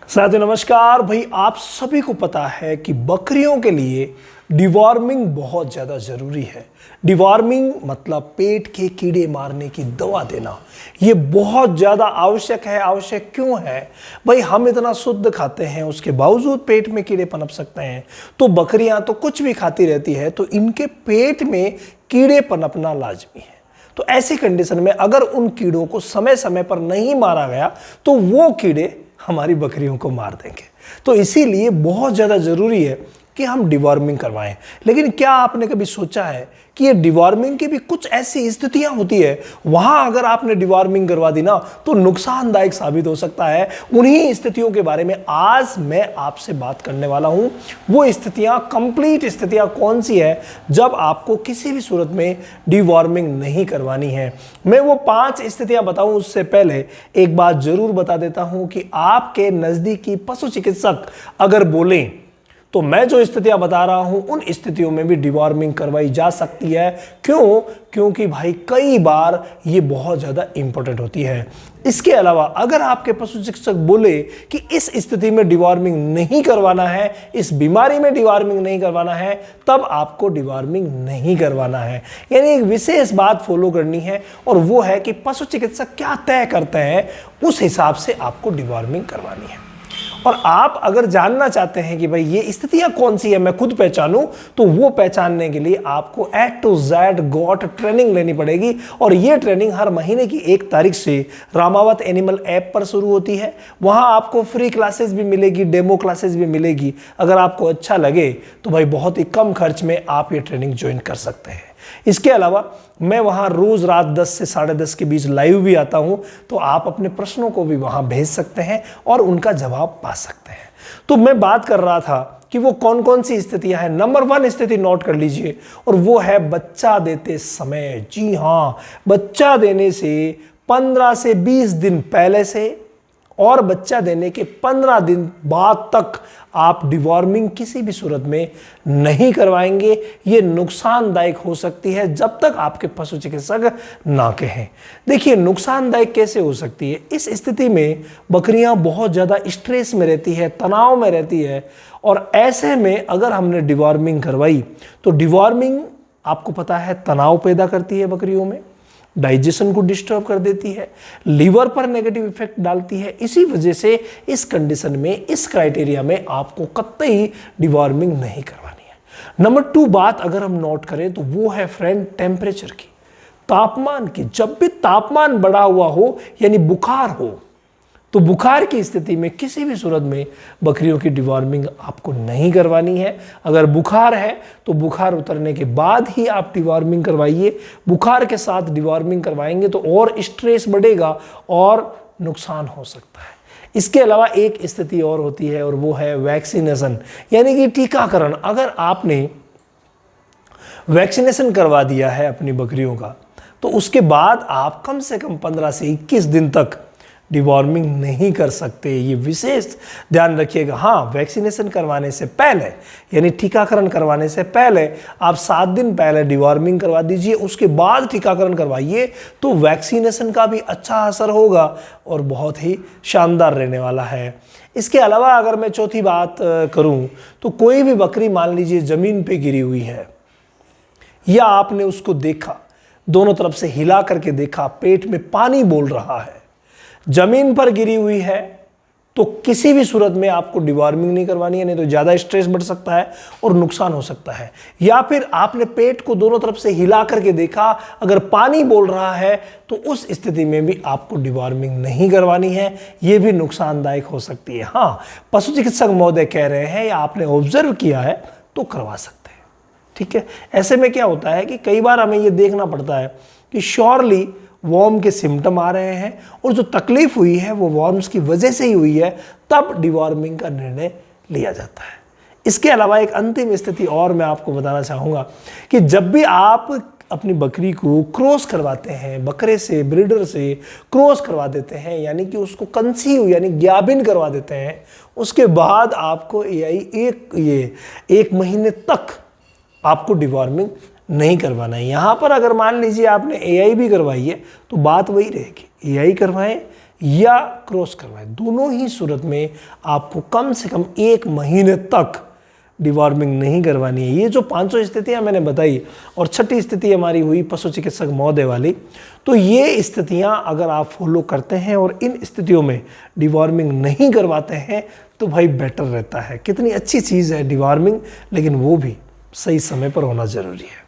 साथियों नमस्कार। भाई आप सभी को पता है कि बकरियों के लिए डिवॉर्मिंग बहुत ज़्यादा ज़रूरी है। डिवॉर्मिंग मतलब पेट के कीड़े मारने की दवा देना। ये बहुत ज़्यादा आवश्यक है। आवश्यक क्यों है भाई? हम इतना शुद्ध खाते हैं, उसके बावजूद पेट में कीड़े पनप सकते हैं। तो बकरियां तो कुछ भी खाती रहती है, तो इनके पेट में कीड़े पनपना लाजमी है। तो ऐसी कंडीशन में अगर उन कीड़ों को समय समय पर नहीं मारा गया तो वो कीड़े हमारी बकरियों को मार देंगे। तो इसीलिए बहुत ज़्यादा ज़रूरी है कि हम डिवॉर्मिंग करवाएं। लेकिन क्या आपने कभी सोचा है कि ये डिवॉर्मिंग की भी कुछ ऐसी स्थितियां होती है, वहां अगर आपने डिवॉर्मिंग करवा दी ना तो नुकसानदायक साबित हो सकता है। उन्हीं स्थितियों के बारे में आज मैं आपसे बात करने वाला हूं। वो स्थितियां, कंप्लीट स्थितियां कौन सी है जब आपको किसी भी सूरत में डिवॉर्मिंग नहीं करवानी है। मैं वो 5 स्थितियां बताऊं उससे पहले एक बात जरूर बता देता हूं कि आपके नजदीकी पशु चिकित्सक अगर बोलें तो मैं जो स्थितियां बता रहा हूं उन स्थितियों में भी डिवॉर्मिंग करवाई जा सकती है। क्यों? क्योंकि भाई कई बार ये बहुत ज़्यादा इंपॉर्टेंट होती है। इसके अलावा अगर आपके पशु चिकित्सक बोले कि इस स्थिति में डिवॉर्मिंग नहीं करवाना है, इस बीमारी में डिवॉर्मिंग नहीं करवाना है, तब आपको डिवॉर्मिंग नहीं करवाना है। यानी एक विशेष बात फॉलो करनी है और वो है कि पशु चिकित्सक क्या तय करते हैं उस हिसाब से आपको डिवॉर्मिंग करवानी है। और आप अगर जानना चाहते हैं कि भाई ये स्थितियां कौन सी है, मैं खुद पहचानूं, तो वो पहचानने के लिए आपको A to Z got training लेनी पड़ेगी। और ये ट्रेनिंग हर महीने की 1 तारीख से रामावत एनिमल ऐप पर शुरू होती है। वहां आपको फ्री क्लासेस भी मिलेगी, डेमो क्लासेस भी मिलेगी। अगर आपको अच्छा लगे तो भाई बहुत ही कम खर्च में आप ये ट्रेनिंग ज्वाइन कर सकते हैं। इसके अलावा मैं वहां रोज रात 10 से 10:30 के बीच लाइव भी आता हूं, तो आप अपने प्रश्नों को भी वहां भेज सकते हैं और उनका जवाब पा सकते हैं। तो मैं बात कर रहा था कि वो कौन कौन सी स्थितियां हैं। नंबर 1 स्थिति नोट कर लीजिए और वो है बच्चा देते समय। जी हां, बच्चा देने से 15 से 20 दिन पहले से और बच्चा देने के 15 दिन बाद तक आप डिवॉर्मिंग किसी भी सूरत में नहीं करवाएंगे। ये नुकसानदायक हो सकती है जब तक आपके पशु चिकित्सक ना कहें। देखिए नुकसानदायक कैसे हो सकती है। इस स्थिति में बकरियां बहुत ज़्यादा स्ट्रेस में रहती है, तनाव में रहती है, और ऐसे में अगर हमने डिवॉर्मिंग करवाई तो डिवॉर्मिंग आपको पता है तनाव पैदा करती है बकरियों में, डाइजेशन को डिस्टर्ब कर देती है, लीवर पर नेगेटिव इफेक्ट डालती है। इसी वजह से इस कंडीशन में, इस क्राइटेरिया में आपको कतई डिवॉर्मिंग नहीं करवानी है। नंबर 2 बात अगर हम नोट करें तो वो है फ्रेंड टेम्परेचर की, तापमान की। जब भी तापमान बढ़ा हुआ हो यानी बुखार हो, तो बुखार की स्थिति में किसी भी सूरत में बकरियों की डिवॉर्मिंग आपको नहीं करवानी है। अगर बुखार है तो बुखार उतरने के बाद ही आप डिवॉर्मिंग करवाइए। बुखार के साथ डिवॉर्मिंग करवाएंगे तो और स्ट्रेस बढ़ेगा और नुकसान हो सकता है। इसके अलावा एक स्थिति और होती है और वो है वैक्सीनेशन यानी कि टीकाकरण। अगर आपने वैक्सीनेशन करवा दिया है अपनी बकरियों का तो उसके बाद आप कम से कम 15 से 21 दिन तक डिवॉर्मिंग नहीं कर सकते। ये विशेष ध्यान रखिएगा। हाँ, वैक्सीनेशन करवाने से पहले यानी टीकाकरण करवाने से पहले आप 7 दिन पहले डिवॉर्मिंग करवा दीजिए, उसके बाद टीकाकरण करवाइए तो वैक्सीनेशन का भी अच्छा असर होगा और बहुत ही शानदार रहने वाला है। इसके अलावा अगर मैं चौथी बात करूं तो कोई भी बकरी मान लीजिए ज़मीन पे गिरी हुई है या आपने उसको देखा, दोनों तरफ से हिला करके देखा, पेट में पानी बोल रहा है, जमीन पर गिरी हुई है, तो किसी भी सूरत में आपको डिवॉर्मिंग नहीं करवानी है, नहीं तो ज़्यादा स्ट्रेस बढ़ सकता है और नुकसान हो सकता है। या फिर आपने पेट को दोनों तरफ से हिला करके देखा, अगर पानी बोल रहा है तो उस स्थिति में भी आपको डिवॉर्मिंग नहीं करवानी है। ये भी नुकसानदायक हो सकती है। हाँ, पशु चिकित्सक महोदय कह रहे हैं या आपने ऑब्जर्व किया है तो करवा सकते हैं। ठीक है। ऐसे में क्या होता है कि कई बार हमें ये देखना पड़ता है कि श्योरली वॉर्म के सिम्टम आ रहे हैं और जो तकलीफ हुई है वो वॉर्म्स की वजह से ही हुई है, तब डिवॉर्मिंग का निर्णय लिया जाता है। इसके अलावा एक अंतिम स्थिति और मैं आपको बताना चाहूँगा कि जब भी आप अपनी बकरी को क्रॉस करवाते हैं, बकरे से, ब्रीडर से क्रॉस करवा देते हैं यानी कि उसको कंसीव यानी ज्ञाबिन करवा देते हैं, उसके बाद आपको एक महीने तक आपको डिवॉर्मिंग नहीं करवाना है। यहाँ पर अगर मान लीजिए आपने एआई भी करवाई है तो बात वही रहेगी, एआई करवाएं या क्रॉस करवाएं। दोनों ही सूरत में आपको कम से कम 1 महीने तक डिवॉर्मिंग नहीं करवानी है। ये जो 500 स्थितियां मैंने बताई और 6ठी स्थिति हमारी हुई पशु चिकित्सक महोदय वाली, तो ये स्थितियां अगर आप फॉलो करते हैं और इन स्थितियों में डिवॉर्मिंग नहीं करवाते हैं तो भाई बेटर रहता है। कितनी अच्छी चीज़ है डिवॉर्मिंग, लेकिन वो भी सही समय पर होना ज़रूरी है।